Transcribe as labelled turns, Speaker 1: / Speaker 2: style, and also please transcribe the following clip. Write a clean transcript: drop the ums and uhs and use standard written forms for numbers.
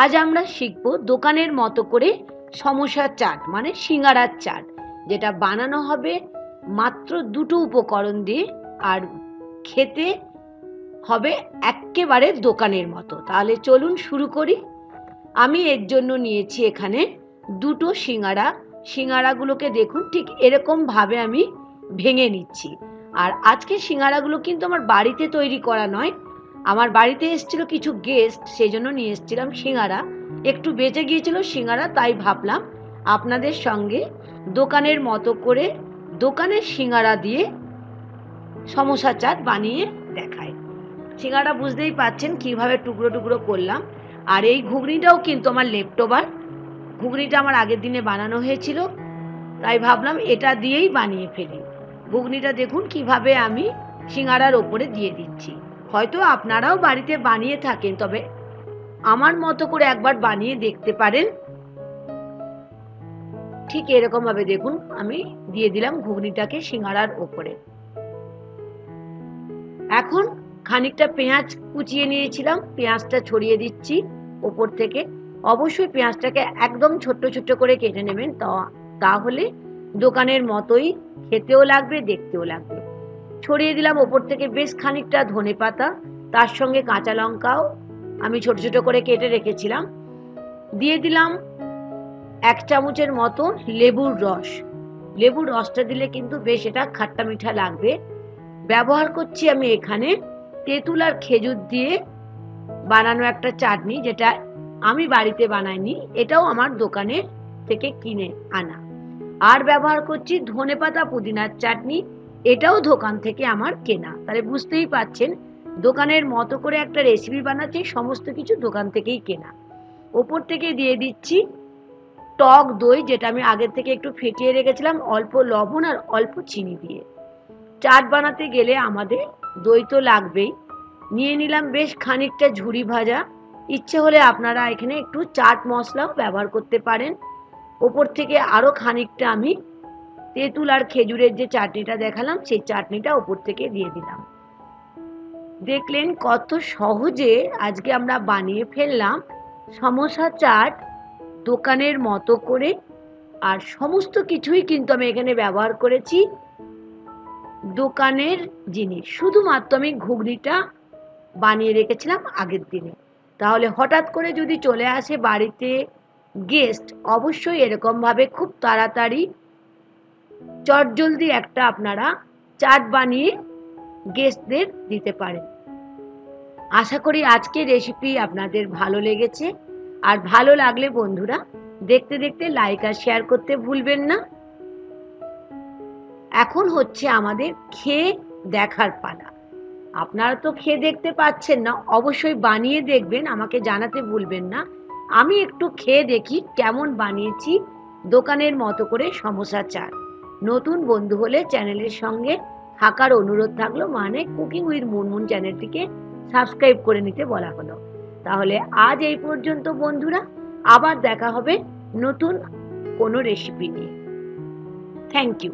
Speaker 1: আজ আমরা শিখব দোকানের মতো করে সমোসা চাট মানে সিঙ্গারার চাট, যেটা বানানো হবে মাত্র দুটো উপকরণ দিয়ে আর খেতে হবে একেবারে দোকানের মতো। তাহলে চলুন শুরু করি। আমি এর জন্য নিয়েছি এখানে দুটো সিঙ্গারা। সিঙ্গারাগুলোকে দেখুন ঠিক এরকম ভাবে আমি ভেঙে নিচ্ছি। আর আজকে সিঙ্গারাগুলো কিন্তু আমার বাড়িতে তৈরি করা নয়, আমার বাড়িতে এসেছিল কিছু গেস্ট, সেই জন্য নিয়ে এসেছিলাম সিঙ্গারা। একটু বেঁচে গিয়েছিল সিঙ্গারা, তাই ভাবলাম আপনাদের সঙ্গে দোকানের মতো করে দোকানের সিঙ্গারা দিয়ে সমোসা চাট বানিয়ে দেখায়। সিঙ্গারা বুঝতেই পাচ্ছেন কিভাবে টুকরো টুকরো করলাম। আর এই ঘুগনিটাও কিন্তু আমার লেফটওভার, ঘুগনিটা আমার আগের দিনে বানানো হয়েছিল, তাই ভাবলাম এটা দিয়েই বানিয়ে ফেলি। ঘুগনিটা দেখুন কিভাবে আমি সিঙ্গারার ওপরে দিয়ে দিচ্ছি। হয়তো আপনারাও বাড়িতে বানিয়ে থাকেন, তবে আমার মতো করে একবার বানিয়ে দেখতে পারেন। ঠিক এরকম ভাবে দেখুন আমি দিয়ে দিলাম ঘুগনিটাকে সিঙ্গারার ওপরে। এখন খানিকটা পেঁয়াজ কুচিয়ে নিয়েছিলাম, পেঁয়াজটা ছড়িয়ে দিচ্ছি ওপর থেকে। অবশ্যই পেঁয়াজটাকে একদম ছোট্ট ছোট্ট করে কেটে নেবেন, তাহলে দোকানের মতোই খেতেও লাগবে, দেখতেও লাগবে। ছড়িয়ে দিলাম ওপর থেকে বেশ খানিকটা ধনেপাতা, তার সঙ্গে কাঁচা লঙ্কাও আমি ছোট ছোট করে কেটে রেখেছিলাম। দিয়ে দিলাম 1 চামচের মতো লেবুর রস। লেবুর রসটা দিলে কিন্তু বেশ এটা খাট্টা মিঠা লাগবে। ব্যবহার করছি আমি এখানে তেঁতুল আর খেজুর দিয়ে বানানো একটা চাটনি, যেটা আমি বাড়িতে বানাইনি, এটাও আমার দোকানের থেকে কিনে আনা। আর ব্যবহার করছি ধনেপাতা পুদিনার চাটনি, এটাও দোকান থেকে আমার কেনা। তাহলে বুঝতেই পাচ্ছেন দোকানের মতো করে একটা রেসিপি বানাচ্ছি, সমস্ত কিছু দোকান থেকেই কেনা। ওপর থেকে দিয়ে দিচ্ছি টক দই, যেটা আমি আগের থেকে একটু ফেটিয়ে রেখেছিলাম, অল্প লবণ আর অল্প চিনি দিয়ে। চাট বানাতে গেলে আমাদের দই তো লাগবেই। নিয়ে নিলাম বেশ খানিকটা ঝুরি ভাজা। ইচ্ছে হলে আপনারা এখানে একটু চাট মশলাও ব্যবহার করতে পারেন। ওপর থেকে আরো খানিকটা আমি তেঁতুল আর খেজুরের যে চাটনিটা দেখালাম, সেই চাটনিটা ওপর থেকে দিয়ে দিলাম। দেখলেন কত সহজে আজকে আমরা বানিয়ে ফেললাম সমোসা চাট দোকানের মতো করে। আর সমস্ত কিছুই কিন্তু আমি এখানে ব্যবহার করেছি দোকানের জিনিস, শুধুমাত্র আমি ঘুগনিটা বানিয়ে রেখেছিলাম আগের দিনে। তাহলে হঠাৎ করে যদি চলে আসে বাড়িতে গেস্ট, অবশ্যই এরকম ভাবে খুব তাড়াতাড়ি চটজলদি একটা আপনারা চাট বানিয়ে গেস্টদের দিতে পারেন। আশা করি আজকের রেসিপি আপনাদের ভালো লেগেছে। আর ভালো লাগলে বন্ধুরা দেখতে দেখতে লাইক আর শেয়ার করতে ভুলবেন না। এখন হচ্ছে আমাদের খেয়ে দেখার পালা। আপনারা তো খেয়ে দেখতে পাচ্ছেন না, অবশ্যই বানিয়ে দেখবেন, আমাকে জানাতে ভুলবেন না। আমি একটু খেয়ে দেখি কেমন বানিয়েছি দোকানের মতো করে সমোসা চাট। নতুন বন্ধু হলে চ্যানেলের সঙ্গে থাকার অনুরোধ থাকলো, মানে কুকিং উইথ মুনমুন চ্যানেলটিকে সাবস্ক্রাইব করে নিতে বলা হলো। তাহলে আজ এই পর্যন্ত বন্ধুরা, আবার দেখা হবে নতুন কোনো রেসিপি নিয়ে। Thank you.